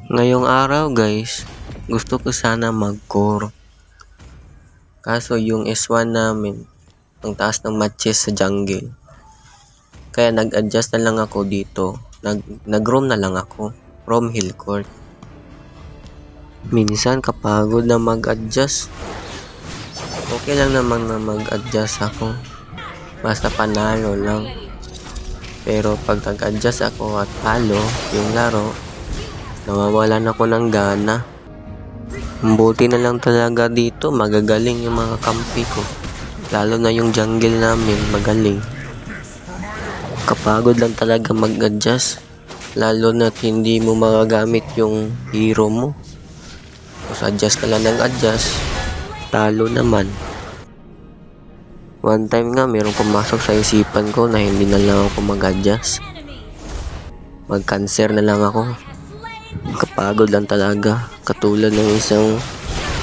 Ngayong araw guys, gusto ko sana mag-core. Kaso yung S1 namin, ang taas ng matches sa jungle. Kaya nag-adjust na lang ako dito. Nag-roam na lang ako. From hill court. Minsan kapagod na mag-adjust. Okay lang naman na mag-adjust ako. Basta panalo lang. Pero pag nag-adjust ako at talo yung laro, nawawalan ako ng gana. Buti na lang talaga dito, magagaling yung mga kampi ko. Lalo na yung jungle namin, magaling. Kapagod lang talaga mag-adjust. Lalo na hindi mo magagamit yung hero mo. Tapos adjust ka lang ng adjust, talo naman. One time nga, mayroong pumasok sa isipan ko na hindi na lang ako mag-adjust. Mag-cancer na lang ako. Kapagod lang talaga. Katulad ng isang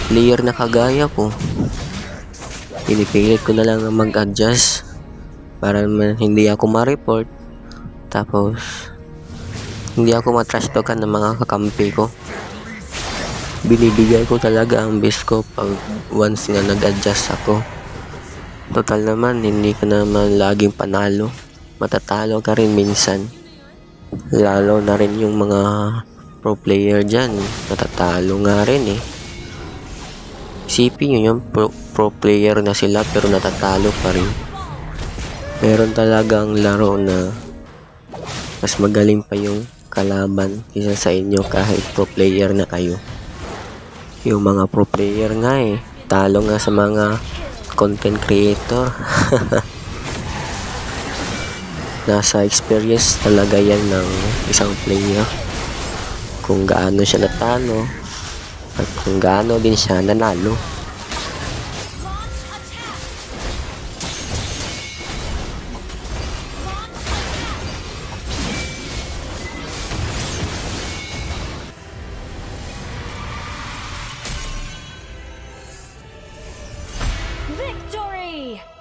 player na kagaya ko. Pinipilit ko na lang mag-adjust para hindi ako ma-report. Tapos hindi ako matrash talkan ng mga kakampi ko. Binibigay ko talaga ang best ko pag once nga nag-adjust ako. Total naman, hindi ka naman laging panalo. Matatalo ka rin minsan. Lalo na rin yung mga pro player dyan, natatalo nga rin eh. Isipin nyo yung pro player na sila pero natatalo pa rin. Meron talagang laro na mas magaling pa yung kalaban kaysa sa inyo kahit pro player na kayo. Yung mga pro player nga eh, talo nga sa mga content creator. Nasa experience talaga yan ng isang player. Kung gaano siya natalo at kung gaano din siya nanalo. Victory!